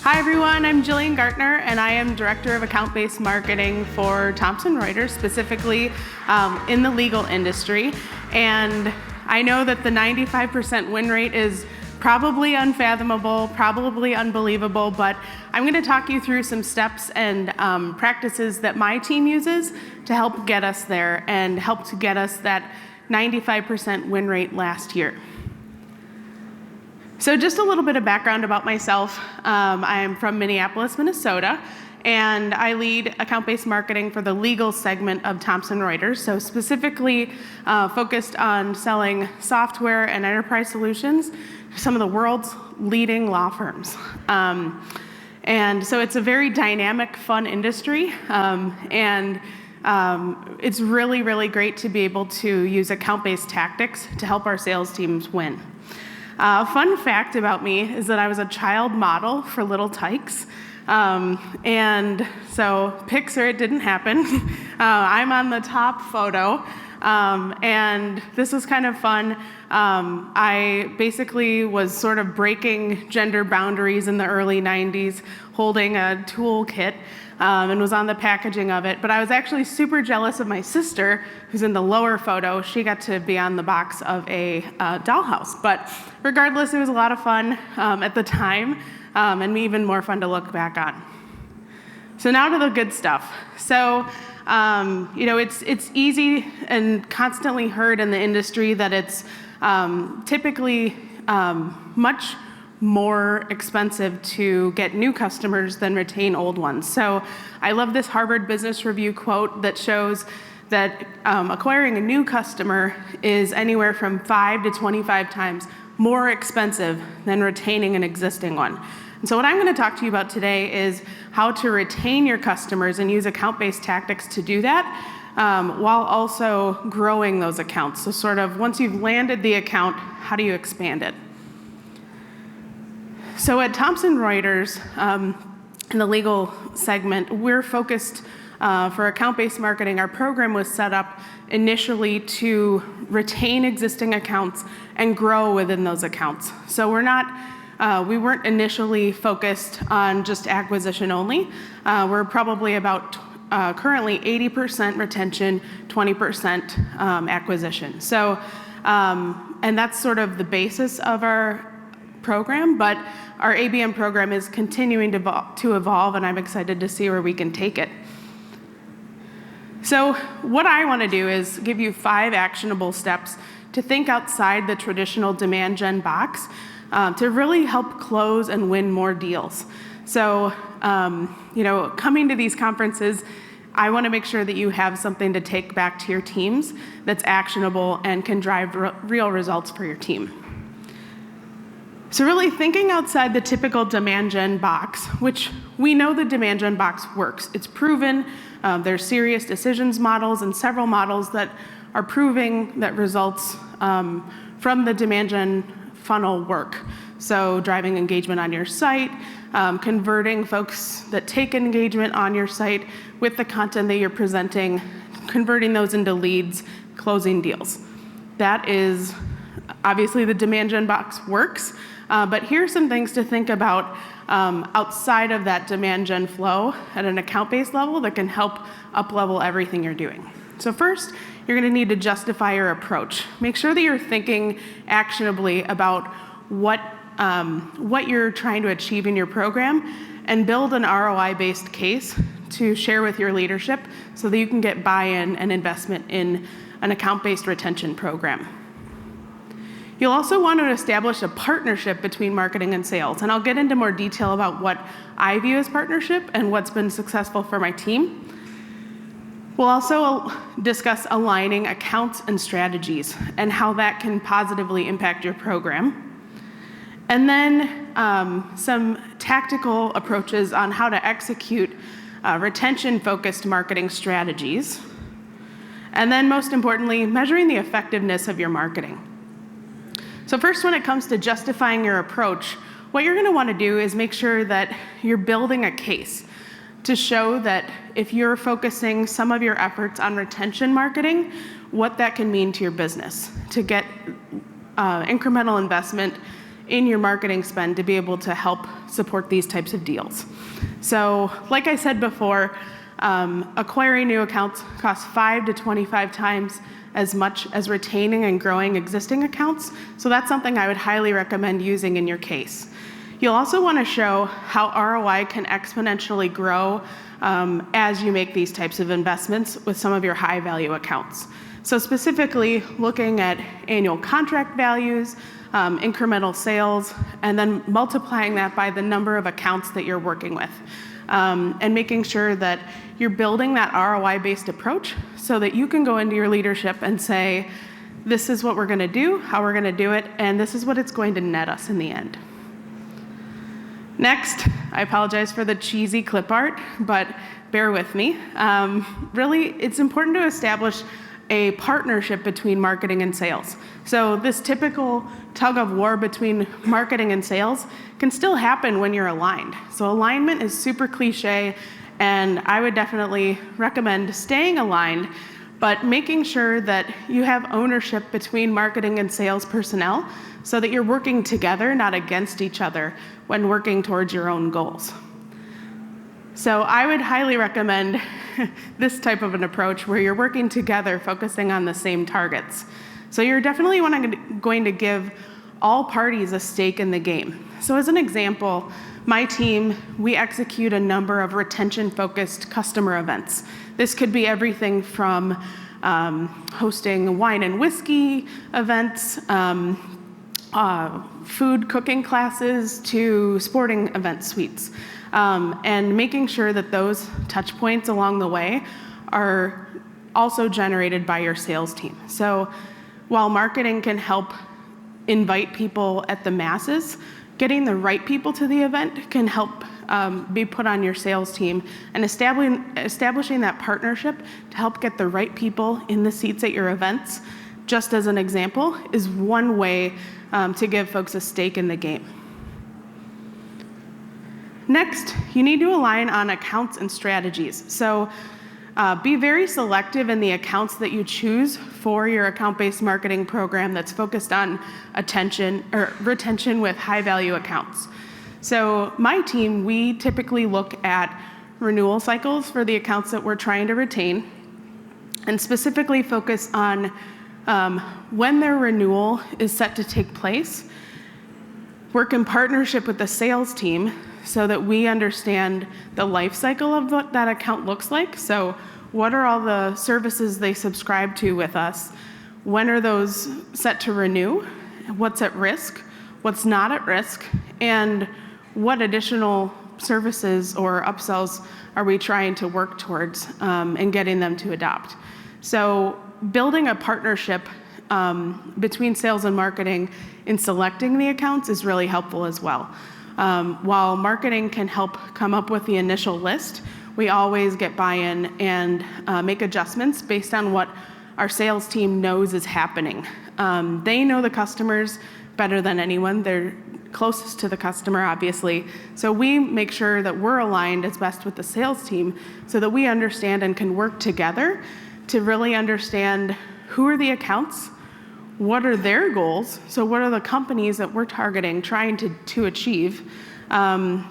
Hi everyone, I'm Jillian Gartner and I am Director of Account-Based Marketing for Thomson Reuters, specifically in the legal industry. And I know that the 95% win rate is probably unfathomable, probably unbelievable, but I'm going to talk you through some steps and practices that my team uses to help get us there and help to get us that 95% win rate last year. So just a little bit of background about myself. I am from Minneapolis, Minnesota, and I lead account-based marketing for the legal segment of Thomson Reuters, so specifically focused on selling software and enterprise solutions to some of the world's leading law firms. And so it's a very dynamic, fun industry, and it's really, really great to be able to use account-based tactics to help our sales teams win. Fun fact about me is that I was a child model for Little Tykes. And so picture it didn't happen. I'm on the top photo. And this was kind of fun. I basically was sort of breaking gender boundaries in the early 90s, holding a toolkit, and was on the packaging of it. But I was actually super jealous of my sister, who's in the lower photo. She got to be on the box of a dollhouse. But regardless, it was a lot of fun at the time, and even more fun to look back on. So now to the good stuff. So, it's easy and constantly heard in the industry that it's typically much more expensive to get new customers than retain old ones. So I love this Harvard Business Review quote that shows that acquiring a new customer is anywhere from 5 to 25 times more expensive than retaining an existing one. And so what I'm going to talk to you about today is how to retain your customers and use account-based tactics to do that, while also growing those accounts. So sort of once you've landed the account, how do you expand it? So at Thomson Reuters, in the legal segment, we're focused for account-based marketing. Our program was set up initially to retain existing accounts and grow within those accounts. So we weren't initially focused on just acquisition only. We're probably about currently 80% retention, 20% acquisition. So, and that's sort of the basis of our program, but our ABM program is continuing to evolve, and I'm excited to see where we can take it. So what I want to do is give you 5 actionable steps to think outside the traditional demand gen box to really help close and win more deals. So, coming to these conferences, I want to make sure that you have something to take back to your teams that's actionable and can drive real results for your team. So really thinking outside the typical demand gen box, which we know the demand gen box works. It's proven. There's serious decisions models and several models that are proving that results from the demand gen funnel work. So driving engagement on your site, converting folks that take engagement on your site with the content that you're presenting, converting those into leads, closing deals. That is, obviously the demand gen box works, but here's some things to think about outside of that demand gen flow at an account-based level that can help up-level everything you're doing. So first, you're going to need to justify your approach. Make sure that you're thinking actionably about what you're trying to achieve in your program and build an ROI-based case to share with your leadership so that you can get buy-in and investment in an account-based retention program. You'll also want to establish a partnership between marketing and sales, and I'll get into more detail about what I view as partnership and what's been successful for my team. We'll also discuss aligning accounts and strategies and how that can positively impact your program. And then some tactical approaches on how to execute retention-focused marketing strategies. And then most importantly, measuring the effectiveness of your marketing. So first, when it comes to justifying your approach, what you're going to want to do is make sure that you're building a case to show that if you're focusing some of your efforts on retention marketing, what that can mean to your business, to get incremental investment in your marketing spend to be able to help support these types of deals. So like I said before, acquiring new accounts costs 5 to 25 times as much as retaining and growing existing accounts. So that's something I would highly recommend using in your case. You'll also want to show how ROI can exponentially grow as you make these types of investments with some of your high value accounts. So specifically looking at annual contract values, incremental sales, and then multiplying that by the number of accounts that you're working with. And making sure that you're building that ROI-based approach so that you can go into your leadership and say, this is what we're gonna do, how we're gonna do it, and this is what it's going to net us in the end. Next, I apologize for the cheesy clip art, but bear with me. Really, it's important to establish a partnership between marketing and sales. So this typical tug of war between marketing and sales can still happen when you're aligned. So alignment is super cliche, and I would definitely recommend staying aligned, but making sure that you have ownership between marketing and sales personnel so that you're working together, not against each other, when working towards your own goals. So I would highly recommend this type of an approach where you're working together, focusing on the same targets. So you're definitely going to give all parties a stake in the game. So as an example, my team, we execute a number of retention-focused customer events. This could be everything from hosting wine and whiskey events, food cooking classes, to sporting event suites. And making sure that those touch points along the way are also generated by your sales team. So while marketing can help invite people at the masses, getting the right people to the event can help be put on your sales team, and establishing that partnership to help get the right people in the seats at your events, just as an example, is one way to give folks a stake in the game. Next, you need to align on accounts and strategies. So be very selective in the accounts that you choose for your account-based marketing program that's focused on retention with high-value accounts. So my team, we typically look at renewal cycles for the accounts that we're trying to retain, and specifically focus on when their renewal is set to take place. Work in partnership with the sales team so that we understand the life cycle of what that account looks like. So what are all the services they subscribe to with us? When are those set to renew? What's at risk? What's not at risk? And what additional services or upsells are we trying to work towards and getting them to adopt? So building a partnership between sales and marketing in selecting the accounts is really helpful as well. While marketing can help come up with the initial list, we always get buy-in and make adjustments based on what our sales team knows is happening. They know the customers better than anyone. They're closest to the customer, obviously. So we make sure that we're aligned as best with the sales team so that we understand and can work together to really understand who are the accounts, what are their goals, so what are the companies that we're targeting, trying to achieve, and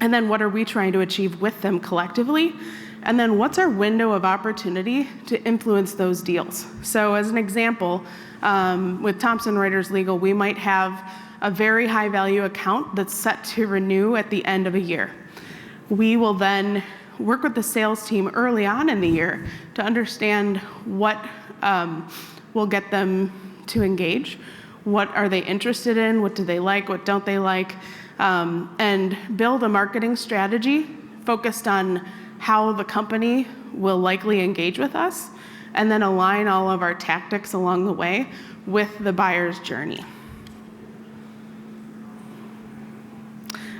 then what are we trying to achieve with them collectively, and then what's our window of opportunity to influence those deals. So as an example, with Thomson Reuters Legal, we might have a very high value account that's set to renew at the end of a year. We will then work with the sales team early on in the year to understand what will get them to engage, what are they interested in, what do they like, what don't they like, and build a marketing strategy focused on how the company will likely engage with us, and then align all of our tactics along the way with the buyer's journey.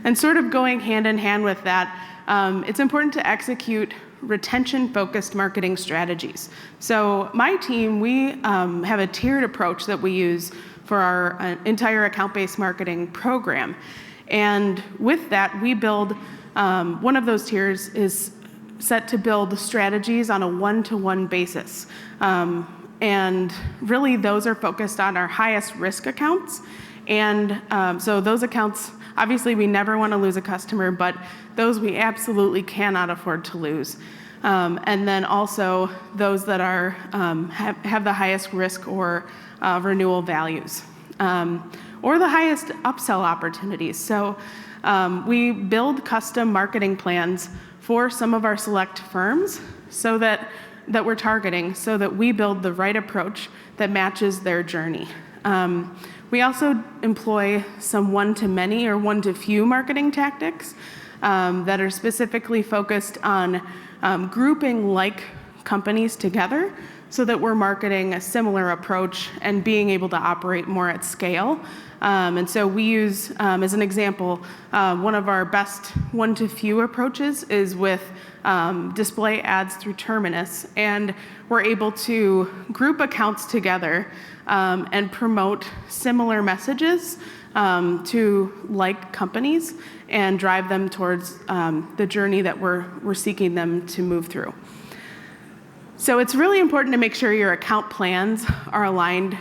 And sort of going hand in hand with that, it's important to execute retention-focused marketing strategies. So my team, we have a tiered approach that we use for our entire account-based marketing program. And with that, we build, one of those tiers is set to build strategies on a one-to-one basis. And really those are focused on our highest risk accounts And so those accounts, obviously we never want to lose a customer, but those we absolutely cannot afford to lose. And then also those that are have the highest risk or renewal values, or the highest upsell opportunities. So we build custom marketing plans for some of our select firms so that we're targeting, so that we build the right approach that matches their journey. We also employ some one-to-many or one-to-few marketing tactics that are specifically focused on grouping like companies together so that we're marketing a similar approach and being able to operate more at scale. And so we use, as an example, one of our best one-to-few approaches is with display ads through Terminus, and we're able to group accounts together and promote similar messages to like companies and drive them towards the journey that we're seeking them to move through. So it's really important to make sure your account plans are aligned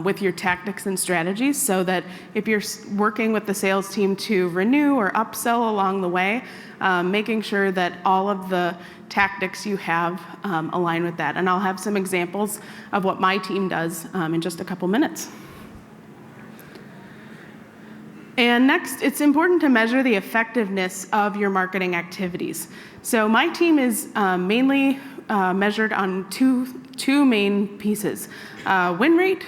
with your tactics and strategies, so that if you're working with the sales team to renew or upsell along the way, making sure that all of the tactics you have align with that. And I'll have some examples of what my team does in just a couple minutes. And next, it's important to measure the effectiveness of your marketing activities. So my team is mainly measured on two main pieces, win rate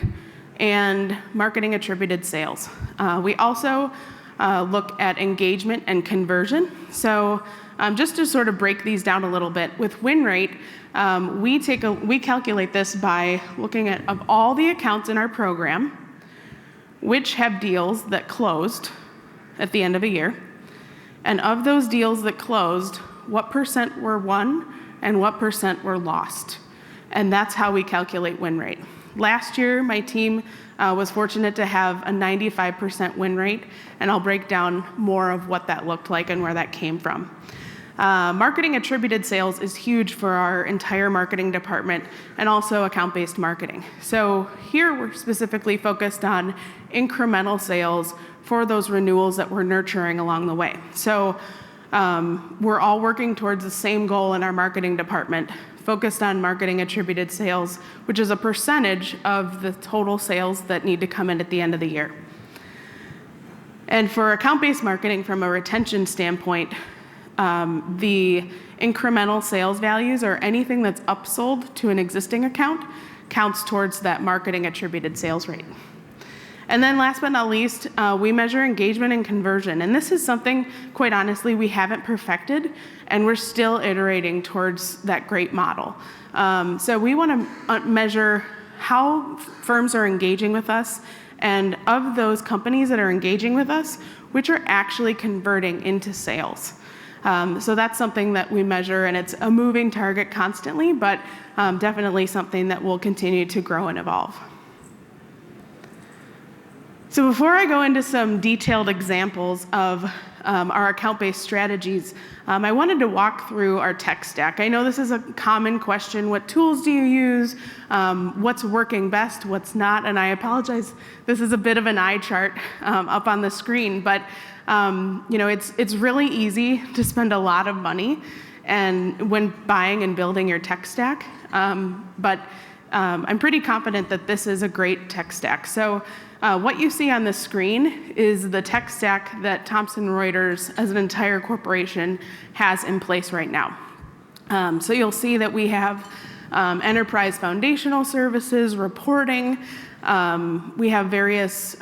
and marketing attributed sales. We also look at engagement and conversion. So just to sort of break these down a little bit, with win rate, we calculate this by looking at, of all the accounts in our program, which have deals that closed at the end of a year, and of those deals that closed, what % were won and what % were lost. And that's how we calculate win rate. Last year, my team was fortunate to have a 95% win rate, and I'll break down more of what that looked like and where that came from. Marketing attributed sales is huge for our entire marketing department and also account-based marketing. So here we're specifically focused on incremental sales for those renewals that we're nurturing along the way. So we're all working towards the same goal in our marketing department, focused on marketing attributed sales, which is a percentage of the total sales that need to come in at the end of the year. And for account-based marketing, from a retention standpoint, the incremental sales values, or anything that's upsold to an existing account, counts towards that marketing attributed sales rate. And then last but not least, we measure engagement and conversion. And this is something, quite honestly, we haven't perfected, and we're still iterating towards that great model. So we want to measure how firms are engaging with us, and of those companies that are engaging with us, which are actually converting into sales. So that's something that we measure, and it's a moving target constantly, but definitely something that will continue to grow and evolve. So before I go into some detailed examples of our account-based strategies, I wanted to walk through our tech stack. I know this is a common question: what tools do you use? What's working best? What's not? And I apologize, this is a bit of an eye chart up on the screen, but it's really easy to spend a lot of money and when buying and building your tech stack, but I'm pretty confident that this is a great tech stack. So what you see on the screen is the tech stack that Thomson Reuters, as an entire corporation, has in place right now. So you'll see that we have enterprise foundational services, reporting, we have various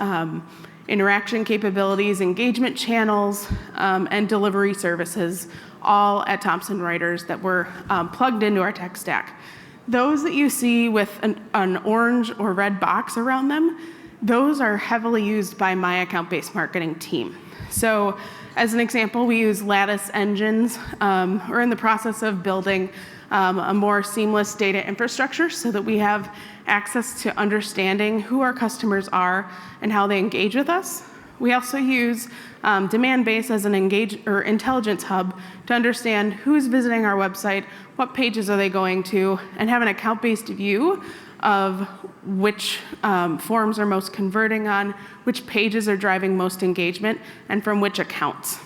interaction capabilities, engagement channels, and delivery services, all at Thomson Reuters that were plugged into our tech stack. Those that you see with an orange or red box around them, those are heavily used by my account-based marketing team. So as an example, we use Lattice engines. We're in the process of building a more seamless data infrastructure so that we have access to understanding who our customers are and how they engage with us. We also use Demandbase as an intelligence hub to understand who's visiting our website, what pages are they going to, and have an account-based view of which forms are most converting on, which pages are driving most engagement, and from which accounts.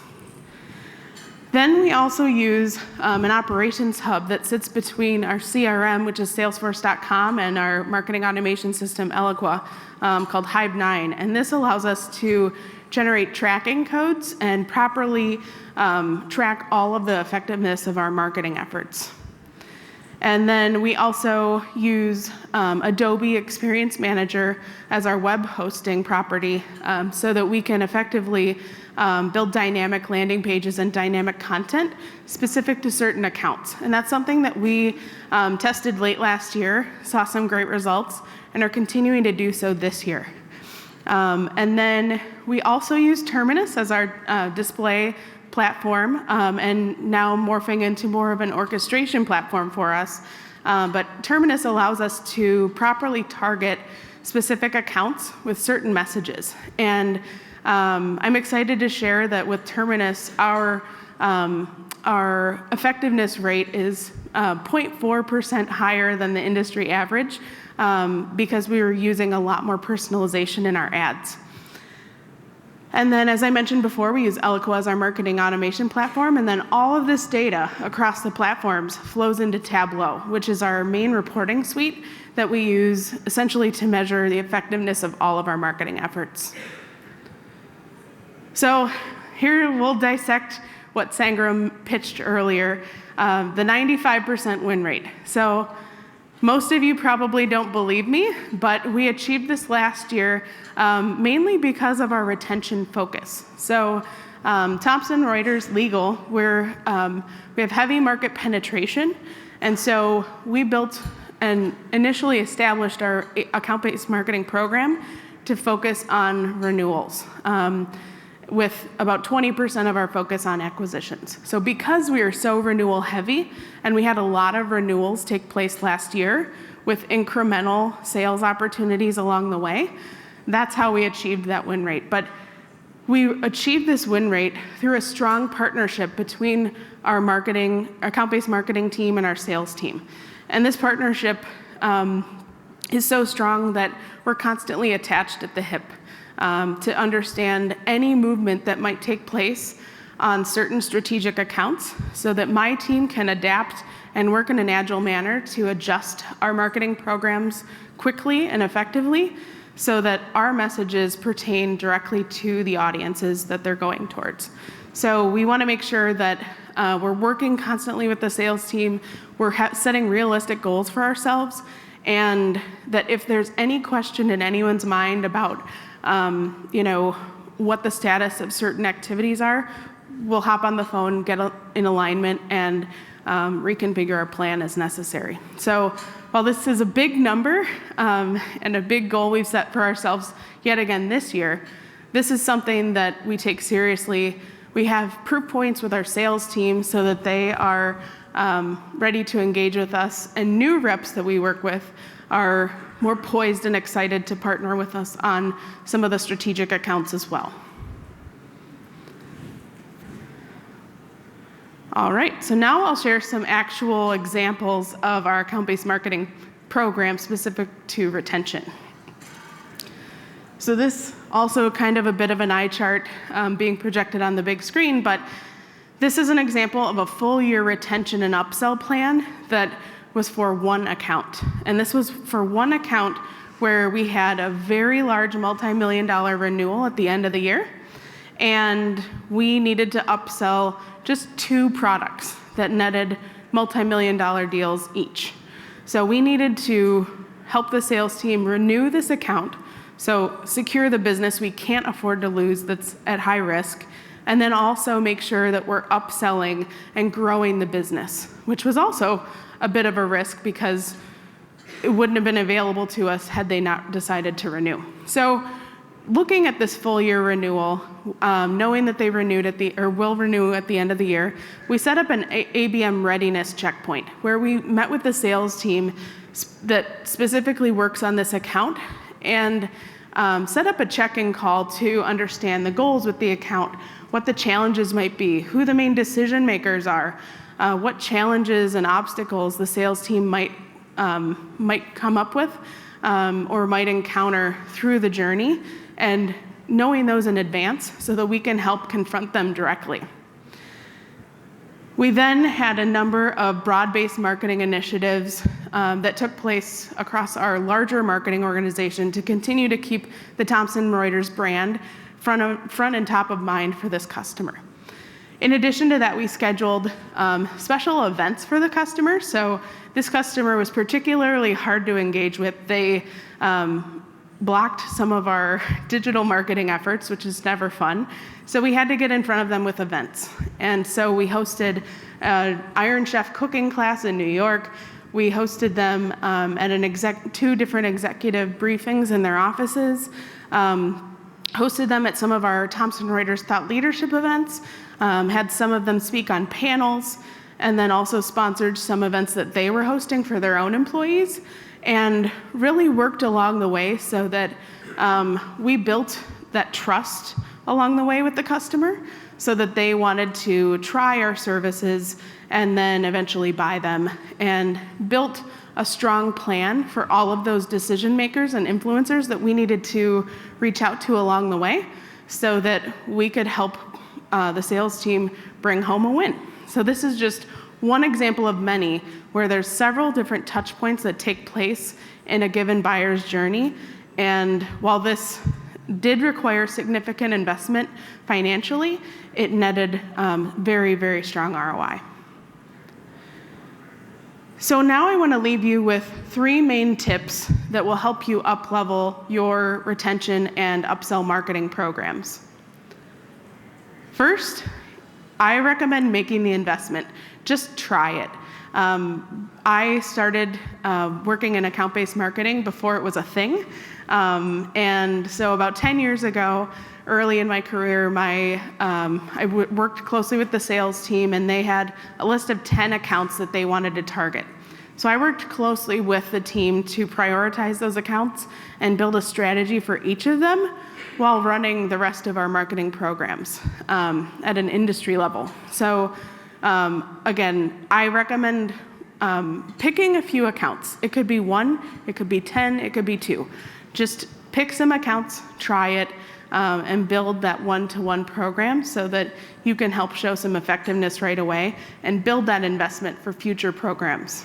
Then we also use an operations hub that sits between our CRM, which is Salesforce.com, and our marketing automation system, Eloqua, called Hive9. And this allows us to generate tracking codes and properly track all of the effectiveness of our marketing efforts. And then we also use Adobe Experience Manager as our web hosting property so that we can effectively build dynamic landing pages and dynamic content specific to certain accounts. And that's something that we tested late last year, saw some great results, and are continuing to do so this year. And then we also use Terminus as our display platform, and now morphing into more of an orchestration platform for us. But Terminus allows us to properly target specific accounts with certain messages. And I'm excited to share that with Terminus, our effectiveness rate is 0.4% higher than the industry average because we were using a lot more personalization in our ads. And then, as I mentioned before, we use Eloqua as our marketing automation platform, and then all of this data across the platforms flows into Tableau, which is our main reporting suite that we use essentially to measure the effectiveness of all of our marketing efforts. So here we'll dissect what Sangram pitched earlier, the 95% win rate. So most of you probably don't believe me, but we achieved this last year mainly because of our retention focus. So Thomson Reuters Legal, we have heavy market penetration, and so we built and initially established our account-based marketing program to focus on renewals, with about 20% of our focus on acquisitions. So because we are so renewal heavy, and we had a lot of renewals take place last year with incremental sales opportunities along the way, that's how we achieved that win rate. But we achieved this win rate through a strong partnership between our account-based marketing team and our sales team. And this partnership is so strong that we're constantly attached at the hip to understand any movement that might take place on certain strategic accounts so that my team can adapt and work in an agile manner to adjust our marketing programs quickly and effectively so that our messages pertain directly to the audiences that they're going towards. So we want to make sure that we're working constantly with the sales team, we're setting realistic goals for ourselves, and that if there's any question in anyone's mind about what the status of certain activities are, we'll hop on the phone, get in alignment, and reconfigure our plan as necessary. So while this is a big number and a big goal we've set for ourselves yet again this year, this is something that we take seriously. We have proof points with our sales team so that they are ready to engage with us, and new reps that we work with are more poised and excited to partner with us on some of the strategic accounts as well. All right, so now I'll share some actual examples of our account-based marketing program specific to retention. So this also kind of a bit of an eye chart being projected on the big screen, but this is an example of a full year retention and upsell plan that was for one account. And this was for one account where we had a very large multi-million-dollar renewal at the end of the year, and we needed to upsell just 2 products that netted multi-million-dollar deals each. So we needed to help the sales team renew this account, so secure the business we can't afford to lose that's at high risk, and then also make sure that we're upselling and growing the business, which was also a bit of a risk because it wouldn't have been available to us had they not decided to renew. So looking at this full year renewal, knowing that they renewed will renew at the end of the year, we set up an ABM readiness checkpoint where we met with the sales team that specifically works on this account and set up a check-in call to understand the goals with the account, what the challenges might be, who the main decision makers are, what challenges and obstacles the sales team might might come up with or might encounter through the journey, and knowing those in advance so that we can help confront them directly. We then had a number of broad-based marketing initiatives that took place across our larger marketing organization to continue to keep the Thomson Reuters brand front and top of mind for this customer. In addition to that, we scheduled special events for the customer. So this customer was particularly hard to engage with. They blocked some of our digital marketing efforts, which is never fun. So we had to get in front of them with events. And so we hosted an Iron Chef cooking class in New York. We hosted them at two different executive briefings in their offices, hosted them at some of our Thomson Reuters thought leadership events, had some of them speak on panels, and then also sponsored some events that they were hosting for their own employees, and really worked along the way so that we built that trust along the way with the customer so that they wanted to try our services and then eventually buy them, and built a strong plan for all of those decision makers and influencers that we needed to reach out to along the way so that we could help the sales team bring home a win. So this is just one example of many where there's several different touch points that take place in a given buyer's journey. And while this did require significant investment financially, it netted very, very strong ROI. So now I want to leave you with 3 main tips that will help you up-level your retention and upsell marketing programs. First, I recommend making the investment. Just try it. I started working in account-based marketing before it was a thing. And so about 10 years ago, early in my career, I worked closely with the sales team, and they had a list of 10 accounts that they wanted to target. So I worked closely with the team to prioritize those accounts and build a strategy for each of them while running the rest of our marketing programs at an industry level. So again, I recommend picking a few accounts. It could be 1, it could be 10, it could be 2. Just pick some accounts, try it, and build that one-to-one program so that you can help show some effectiveness right away and build that investment for future programs.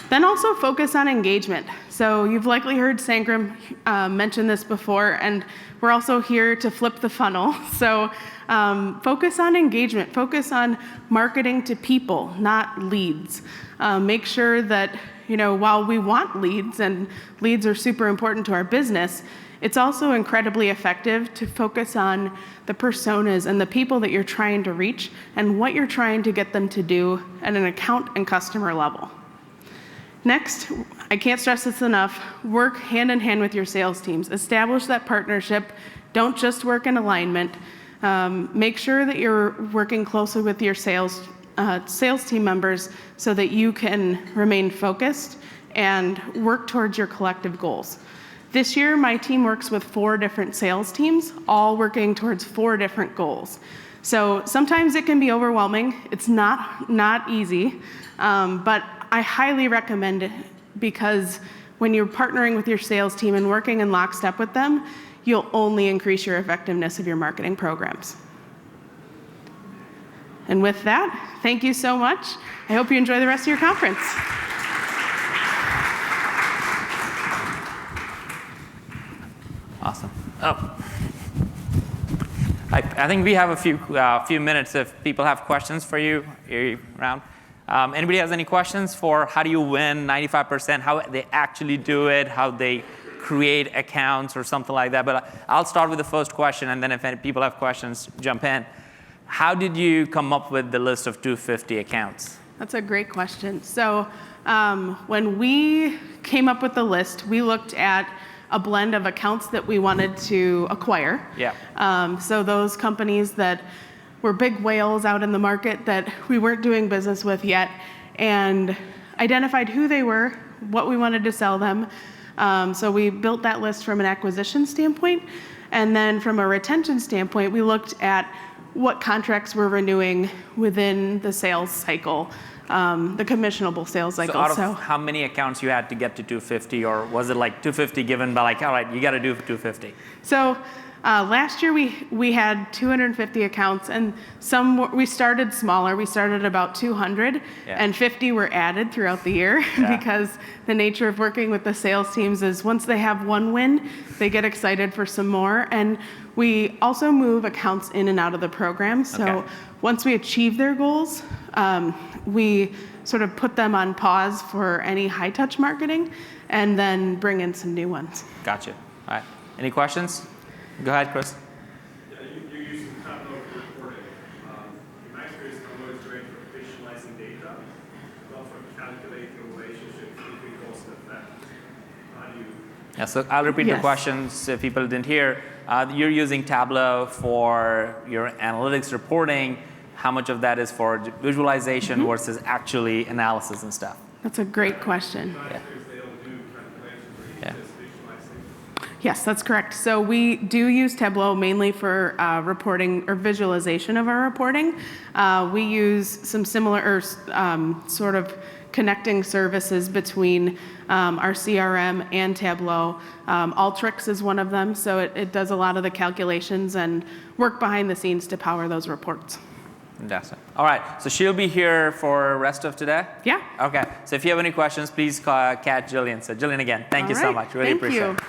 Then also focus on engagement. So you've likely heard Sangram mention this before, and we're also here to flip the funnel. So focus on engagement, focus on marketing to people, not leads. Make sure that, while we want leads, and leads are super important to our business, it's also incredibly effective to focus on the personas and the people that you're trying to reach and what you're trying to get them to do at an account and customer level. Next, I can't stress this enough, work hand in hand with your sales teams. Establish that partnership. Don't just work in alignment. Make sure that you're working closely with your sales team members so that you can remain focused and work towards your collective goals. This year, my team works with 4 different sales teams, all working towards 4 different goals. So sometimes it can be overwhelming. It's not easy, but I highly recommend it because when you're partnering with your sales team and working in lockstep with them, you'll only increase your effectiveness of your marketing programs. And with that, thank you so much. I hope you enjoy the rest of your conference. Awesome. I think we have a few minutes if people have questions for you around. Anybody has any questions for how do you win 95%, how they actually do it, how they create accounts or something like that? But I'll start with the first question, and then if any people have questions, jump in. How did you come up with the list of 250 accounts? That's a great question. So when we came up with the list, we looked at a blend of accounts that we wanted to acquire. Yeah. So those companies that were big whales out in the market that we weren't doing business with yet, and identified who they were, what we wanted to sell them. So we built that list from an acquisition standpoint. And then from a retention standpoint, we looked at what contracts we're renewing within the sales cycle. the commissionable sales cycle. So out of how many accounts you had to get to 250, or was it like 250 given by like, all right, you got to do 250? So last year we had 250 accounts, and we started smaller. We started about 200, and 50 were added throughout the year because the nature of working with the sales teams is once they have one win, they get excited for some more. And we also move accounts in and out of the program. So once we achieve their goals, we sort of put them on pause for any high-touch marketing, and then bring in some new ones. Gotcha. All right. Any questions? Go ahead, Chris. Yeah, you're using Tableau for reporting. In my experience, Tableau is great for visualizing data, not for calculating relationships between cause and effect. How do you? Yeah, so I'll repeat the questions if people didn't hear. You're using Tableau for your analytics reporting. How much of that is for visualization versus actually analysis and stuff? That's a great question. Yes, that's correct. So we do use Tableau mainly for reporting or visualization of our reporting. We use some similar sort of connecting services between our CRM and Tableau. Alteryx is one of them, so it does a lot of the calculations and work behind the scenes to power those reports. Fantastic. All right, so she'll be here for the rest of today? Yeah. Okay, so if you have any questions, please catch Jillian. So Jillian, again, thank you so much. Really appreciate it.